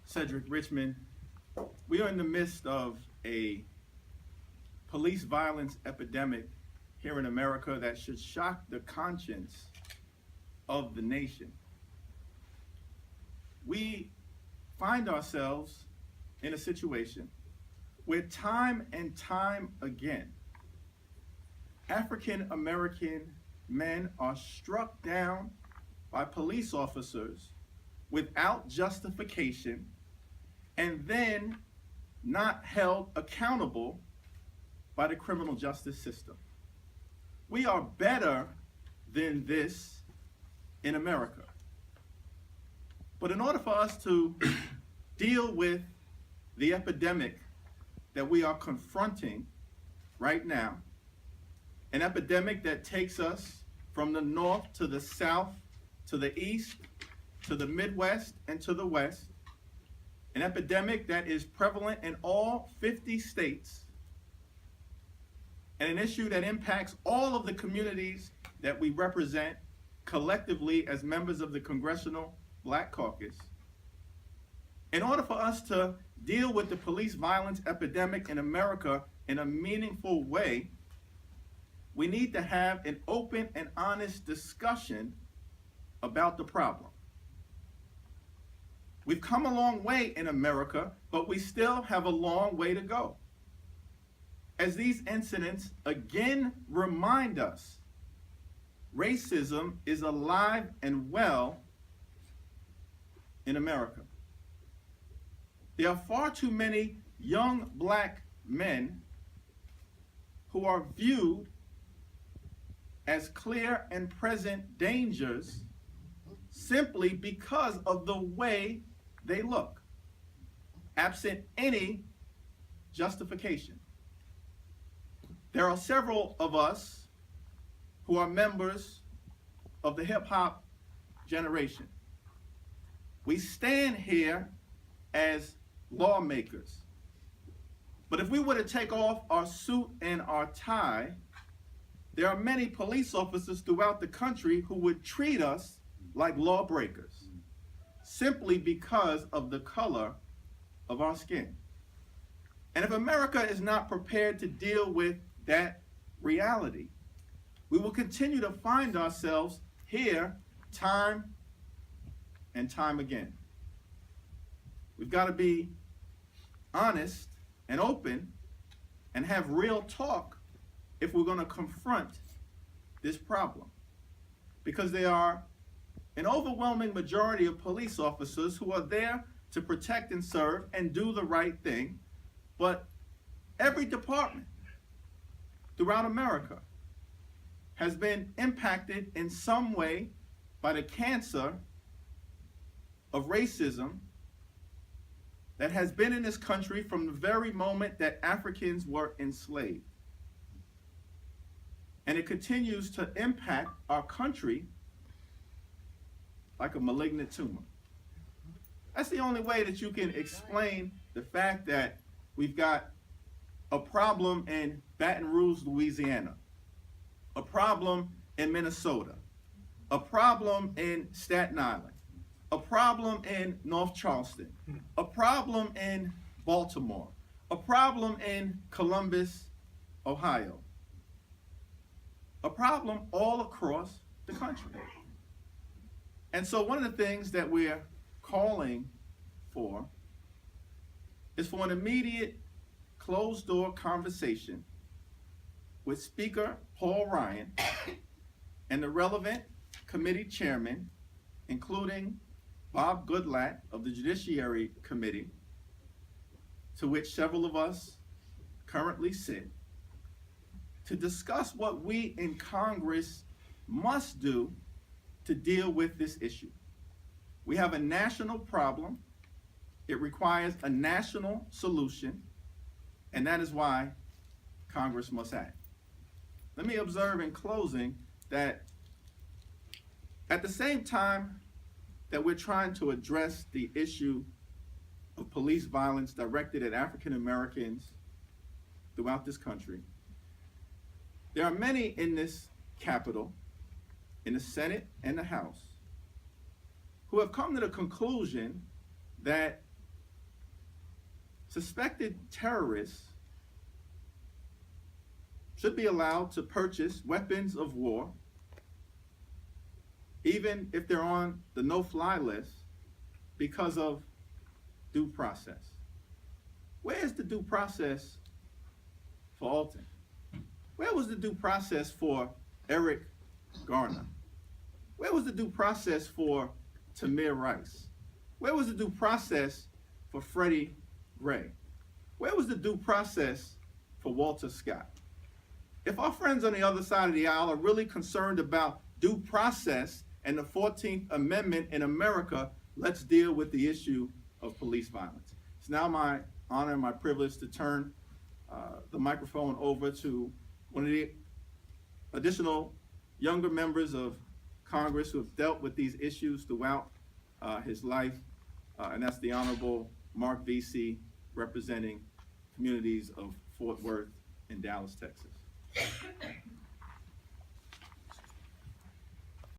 Cedric Richmond. We are in the midst of a police violence epidemic here in America that should shock the conscience of the nation. We find ourselves in a situation where time and time again, African American men are struck down by police officers without justification and then not held accountable by the criminal justice system. We are better than this in America. But in order for us to deal with the epidemic that we are confronting right now, an epidemic that takes us from the north to the south, to the east, to the Midwest, and to the West, an epidemic that is prevalent in all 50 states, and an issue that impacts all of the communities that we represent collectively as members of the Congressional Black Caucus. In order for us to deal with the police violence epidemic in America in a meaningful way, we need to have an open and honest discussion about the problem. We've come a long way in America, but we still have a long way to go. As these incidents again remind us, racism is alive and well in America. There are far too many young black men who are viewed as clear and present dangers simply because of the way they look, absent any justification. There are several of us who are members of the hip-hop generation. We stand here as lawmakers. But if we were to take off our suit and our tie, there are many police officers throughout the country who would treat us like lawbreakers, simply because of the color of our skin. And if America is not prepared to deal with that reality, we will continue to find ourselves here time and time again. We've got to be honest and open and have real talk if we're going to confront this problem. Because there are an overwhelming majority of police officers who are there to protect and serve and do the right thing, but every department throughout America has been impacted in some way by the cancer of racism that has been in this country from the very moment that Africans were enslaved. And it continues to impact our country like a malignant tumor. That's the only way that you can explain the fact that we've got a problem in Baton Rouge, Louisiana, a problem in Minnesota, a problem in Staten Island, a problem in North Charleston, a problem in Baltimore, a problem in Columbus, Ohio, a problem all across the country. And so one of the things that we're calling for is for an immediate closed-door conversation with Speaker Paul Ryan and the relevant committee chairmen, including Bob Goodlatte of the Judiciary Committee, to which several of us currently sit, to discuss what we in Congress must do to deal with this issue. We have a national problem. It requires a national solution, and that is why Congress must act. Let me observe in closing that at the same time that we're trying to address the issue of police violence directed at African Americans throughout this country, there are many in this Capitol, in the Senate and the House, who have come to the conclusion that Suspected terrorists should be allowed to purchase weapons of war, even if they're on the no-fly list, because of due process. Where is the due process for Alton? Where was the due process for Eric Garner? Where was the due process for Tamir Rice? Where was the due process for Freddie Gray? Where was the due process for Walter Scott? If our friends on the other side of the aisle are really concerned about due process and the 14th Amendment in America, let's deal with the issue of police violence. It's now my honor and my privilege to turn the microphone over to one of the additional younger members of Congress who have dealt with these issues throughout his life, and that's the Honorable Mark Vesey, representing communities of Fort Worth and Dallas, Texas.